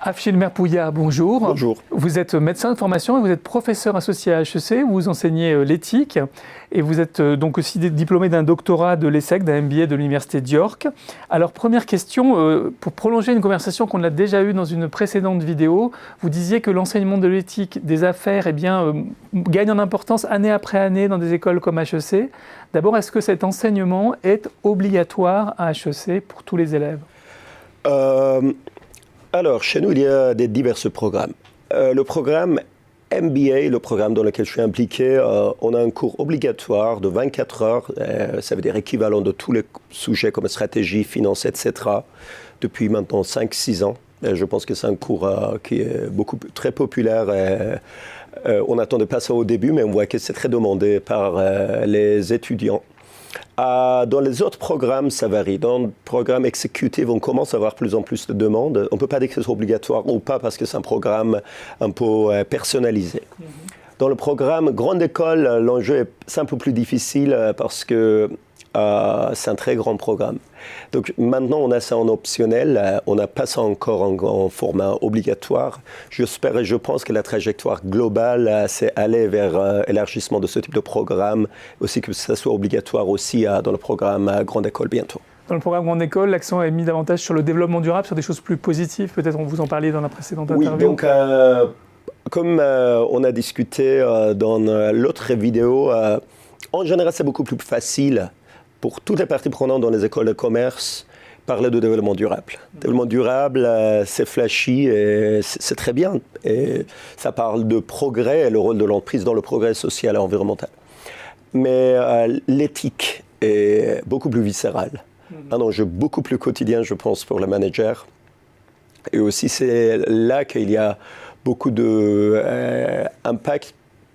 Afshil Merpouya, bonjour. Bonjour. Vous êtes médecin de formation et vous êtes professeur associé à HEC, vous enseignez l'éthique et vous êtes donc aussi diplômé d'un doctorat de l'ESSEC, d'un MBA de l'Université d'York. Alors première question, pour prolonger une conversation qu'on a déjà eue dans une précédente vidéo, vous disiez que l'enseignement de l'éthique des affaires gagne en importance année après année dans des écoles comme HEC. D'abord, est-ce que cet enseignement est obligatoire à HEC pour tous les élèves ? Alors, chez nous, il y a des divers programmes. Le programme MBA, le programme dans lequel je suis impliqué, on a un cours obligatoire de 24 heures, ça veut dire équivalent de tous les sujets comme stratégie, finance, etc., depuis maintenant 5-6 ans. Et je pense que c'est un cours qui est très populaire. On n'attendait pas ça au début, mais on voit que c'est très demandé par les étudiants. Dans les autres programmes, ça varie. Dans le programme exécutif, on commence à avoir plus en plus de demandes. On ne peut pas dire que ce soit obligatoire ou pas parce que c'est un programme un peu personnalisé. Dans le programme grande école, l'enjeu est un peu plus difficile parce que c'est un très grand programme. Donc maintenant, on a ça en optionnel. On n'a pas ça encore en format obligatoire. J'espère et je pense que la trajectoire globale, c'est aller vers élargissement de ce type de programme, aussi que ça soit obligatoire aussi dans le programme grande école bientôt. Dans le programme grande école, l'accent est mis davantage sur le développement durable, sur des choses plus positives. Peut-être on vous en parlait dans la précédente interview. Oui, donc comme on a discuté dans l'autre vidéo, en général, c'est beaucoup plus facile pour toutes les parties prenantes dans les écoles de commerce, parler de développement durable. Développement durable, c'est flashy et c'est très bien. Et ça parle de progrès et le rôle de l'entreprise dans le progrès social et environnemental. Mais l'éthique est beaucoup plus viscérale. Un enjeu beaucoup plus quotidien, je pense, pour le manager. Et aussi, c'est là qu'il y a beaucoup d'impact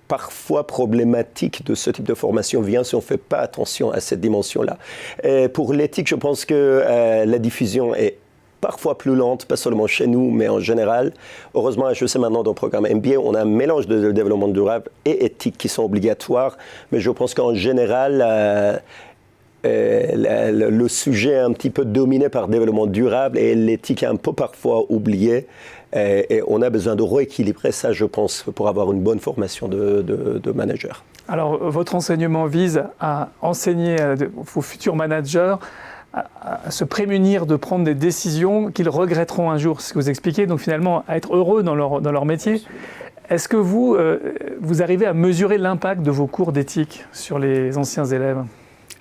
parfois problématique de ce type de formation vient si on ne fait pas attention à cette dimension-là. Et pour l'éthique, je pense que la diffusion est parfois plus lente, pas seulement chez nous, mais en général. Heureusement, je sais maintenant dans le programme MBA, on a un mélange de développement durable et éthique qui sont obligatoires, mais je pense qu'en général, le sujet est un petit peu dominé par le développement durable et l'éthique est un peu parfois oubliée. Et on a besoin de rééquilibrer ça, je pense, pour avoir une bonne formation de manager. Alors, votre enseignement vise à enseigner aux futurs managers à se prémunir de prendre des décisions qu'ils regretteront un jour, c'est ce que vous expliquez, donc finalement à être heureux dans leur métier. Est-ce que vous arrivez à mesurer l'impact de vos cours d'éthique sur les anciens élèves ?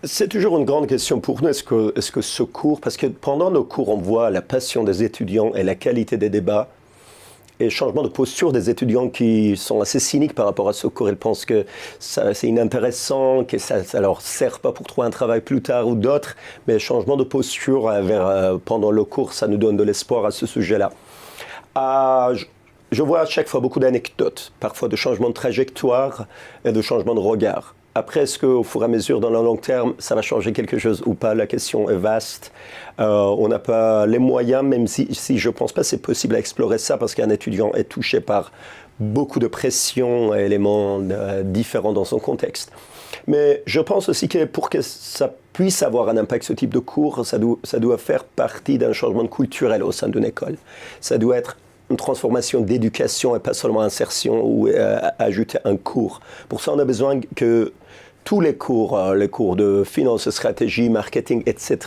C'est toujours une grande question pour nous. Est-ce que ce cours, parce que pendant nos cours, on voit la passion des étudiants et la qualité des débats et le changement de posture des étudiants qui sont assez cyniques par rapport à ce cours. Ils pensent que c'est inintéressant, que ça ne leur sert pas pour trouver un travail plus tard ou d'autres, mais le changement de posture pendant le cours, ça nous donne de l'espoir à ce sujet-là. Je vois à chaque fois beaucoup d'anecdotes, parfois de changements de trajectoire et de changements de regard. Après, est-ce qu'au fur et à mesure, dans le long terme, ça va changer quelque chose ou pas? La question est vaste. On n'a pas les moyens, même si je ne pense pas que c'est possible à explorer ça, parce qu'un étudiant est touché par beaucoup de pression, éléments différents dans son contexte. Mais je pense aussi que pour que ça puisse avoir un impact, ce type de cours, ça doit faire partie d'un changement culturel au sein d'une école. Ça doit être une transformation d'éducation et pas seulement insertion ou ajouter un cours. Pour ça, on a besoin que tous les cours de finance, stratégie, marketing, etc.,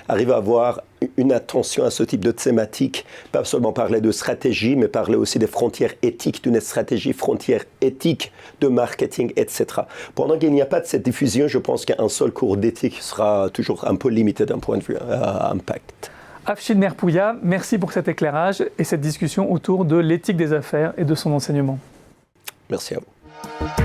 arrivent à avoir une attention à ce type de thématique, pas seulement parler de stratégie, mais parler aussi des frontières éthiques d'une stratégie, frontières éthiques de marketing, etc. Pendant qu'il n'y a pas de cette diffusion, je pense qu'un seul cours d'éthique sera toujours un peu limité d'un point de vue impact. Afshil Merpouya, merci pour cet éclairage et cette discussion autour de l'éthique des affaires et de son enseignement. Merci à vous.